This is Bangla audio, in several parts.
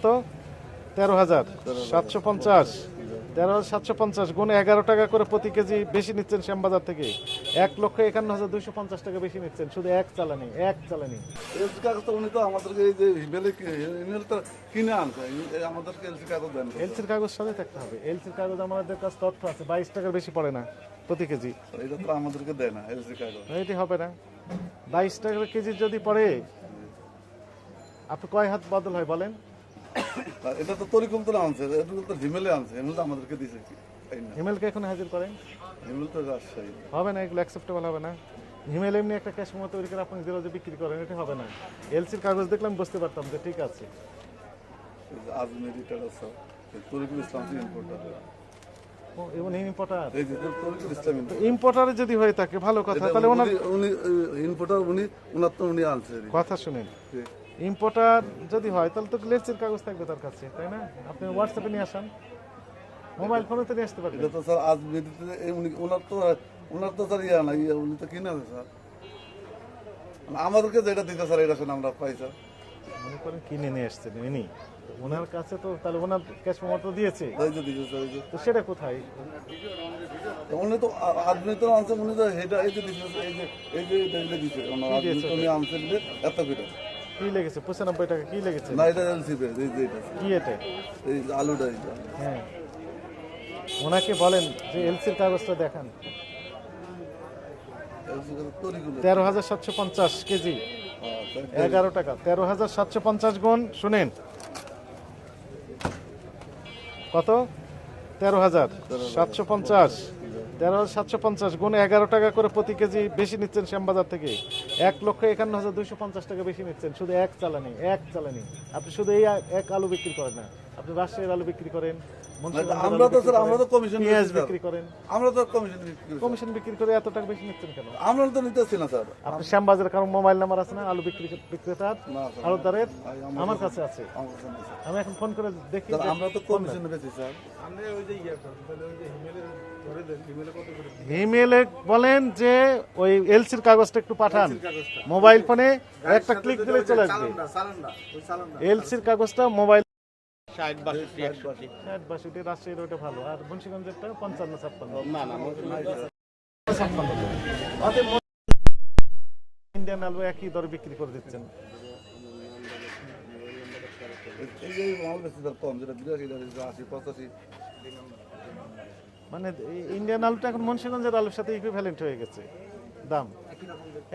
কত 13,750 13,750 গুণে 11 টাকা করে প্রতি কেজি বেশি নিচ্ছেন শ্যামবাজার থেকে 1,51,250 টাকা বেশি নিচ্ছেন শুধু এক চালানি এলসি কাগজ তো উনি তো আমাদেরকে এই যে ইমেলটা কিনে আনছে আমাদেরকে এলসি কাগজ দেন এলসির কাগজ সাথে থাকতে হবে এলসির কাগজ আমাদের কাছে তথ্য আছে 22 টাকার বেশি পড়ে না প্রতি কেজি এটা তো আমাদেরকে দেয় না এলসি কাগজ এটি হবে না 22 টাকা কেজি যদি পড়ে আপনি কয় হাত বদল হয় বলেন এটা তো তরিকুল তো আনছে এটা তো হিমেলে আনছে হিমেল তো আমাদেরকে দিছে কি হিমেলকে এখন হাজির করেন হিমেল তো রাজশাহী হবে না এগুলো অ্যাকসেপ্টেবল হবে না হিমেল এমনি একটা ক্যাশ মতো তৈরি করে আপনি যে বিক্রি করেন এটা হবে না এলসির কাগজ দেখলাম বুঝতে পারতাম যে ঠিক আছে আজমেরি টেরাসা তরিকুল ইসলাম ইম্পোর্টার ও এবং ইম্পোর্টার এই যে তরিকুল ইসলাম ইম্পোর্টারে যদি হয়ে থাকে ভালো কথা তাহলে ওনার উনি ইম্পোর্টার ওনার তো উনি আনছে কথা শুনেন ইম্পোর্টার যদি হয় তাহলে তো এলসির কাগজ থাকবে তার কাছে তাই না আপনি হোয়াটসঅ্যাপে নিয়ে আসেন মোবাইল ফোনে তো নিয়ে আসতে পারবেন এটা তো স্যার আজমেরিতে উনি ওনার তো স্যার ইয়া না উনি তো কিনে আছে স্যার আমাদেরকে যেটা দিতে স্যার এটা শুনে আমরা পাই স্যার মনে করেন কিনে নিয়ে আসছেন ইনি ওনার কাছে তো তাহলে ওনার ক্যাশ তো দিয়েছে এই যে দিয়েছে স্যার এই যে তো সেটা কোথায় উনি তো আজমেরি তো আনছে উনি তো এটা এই যে দিয়েছে এই যে এটা দিয়েছে আজমেরি তো উনি আনছে দিলে এত করে কি লেগেছে 95 টাকা কি লেগেছে না এটা এলসি বে এই যে এটা কি এটা এই আলুটা এটা হ্যাঁ ওনাকে বলেন যে এলসির কাগজটা দেখান এলসি তরিকুল 13,750 কেজি 11 টাকা 13,750 গুণ শুনেন কত 13,750 13,750 গুণ 11 টাকা করে প্রতি কেজি বেশি নিচ্ছেন শ্যামবাজার থেকে 1,51,250 টাকা বেশি নিচ্ছেন শুধু এক চালানি আপনি শুধু এই এক আলু বিক্রি করেন না আপনি রাজশাহীর আলু বিক্রি করেন আমরা তো স্যার আমরা তো কমিশন পেঁয়াজ বিক্রি করেন আমরা তো কমিশন বিক্রি করে এত টাকা বেশি নিচ্ছেন কেন আমরা তো নিতেছি না স্যার আপনি শ্যামবাজারের কারণ মোবাইল নাম্বার আছে না আলু বিক্রেতার না, স্যার। আড়তদারের আমার কাছে আছে আমার কাছে নেই, স্যার। আমি এখন ফোন করে দেখি স্যার, আমরা তো কমিশনে বেশি স্যার ইমেলে বলেন যে ওই এলসির কাগজটা একটু পাঠান মোবাইল ফোনে একটা ক্লিক দিলে চলে আসবে এলসির কাগজটা মোবাইল 60-62 রাজশাহীর ওটা ভালো আর মুন্সিগঞ্জেরটা 55-56 না না 56 ইন্ডিয়ান আলু একই দরে বিক্রি করে দিচ্ছেন এই যে মাল বেশি স্যার কম যেটা 82 80 85 মানে ইন্ডিয়ান আলুটা এখন মুন্সিগঞ্জের আলুর সাথে ইকুইভ্যালেন্ট হয়ে গেছে দাম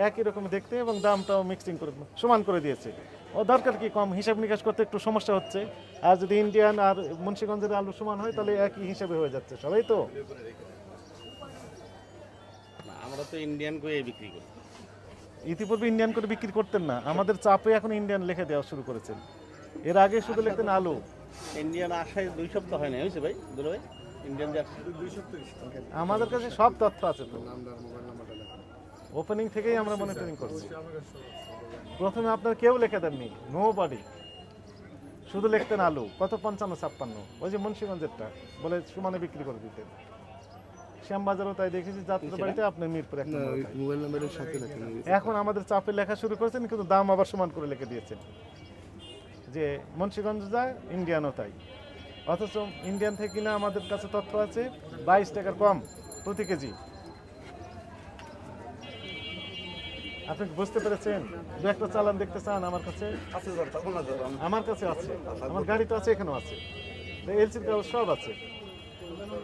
একই রকম দেখতে এবং দামটাও মিক্সিং করে সমান করে দিয়েছে ও দরকার কি কম হিসাব নিকাশ করতে একটু সমস্যা হচ্ছে আর যদি ইন্ডিয়ান আর মুন্সিগঞ্জের আলু সমান হয় তাহলে একই হিসাবে হয়ে যাচ্ছে সবাই তো আমরা তো ইন্ডিয়ান করে বিক্রি করি ইতিপূর্বে ইন্ডিয়ান করে বিক্রি করতেন না আমাদের চাপে এখন ইন্ডিয়ান লিখে দেওয়া শুরু করেছেন এর আগে শুধু লিখতেন আলু ইন্ডিয়ান আসায় 2 সপ্তাহ হয় না হয়েছে ভাই দুলো ভাই ইন্ডিয়ান যাচ্ছে 2 সপ্তাহ আমাদের কাছে সব তথ্য আছে তো ওপেনিং থেকেই আমরা মনিটরিং করছি প্রথমে আপনার কেউ লিখে দেননি নো বডি শুধু লিখতেন আলু কত 55-56 ওই যে মুন্সিগঞ্জেরটা বলে সমানে বিক্রি করে দিতেন শ্যামবাজারও তাই দেখেছি যাত্রাবাড়িতে আপনি মিরপুর এক মোবাইল নাম্বারের সাথে লেখা এখন আমাদের চাপে লেখা শুরু করেছেন কিন্তু দাম আবার সমান করে লিখে দিয়েছেন যে মুন্সিগঞ্জ যায় ইন্ডিয়ানও তাই অথচ ইন্ডিয়ান থেকে কিনা আমাদের কাছে তথ্য আছে 22 টাকার কম প্রতি কেজি আপনি বুঝতে পেরেছেন দু একটা চালান দেখতে চান আমার কাছে আছে স্যার তখন না স্যার আমার কাছে আছে আমার গাড়ি তো আছে এখানেও আছে এলসির কাগজ সব আছে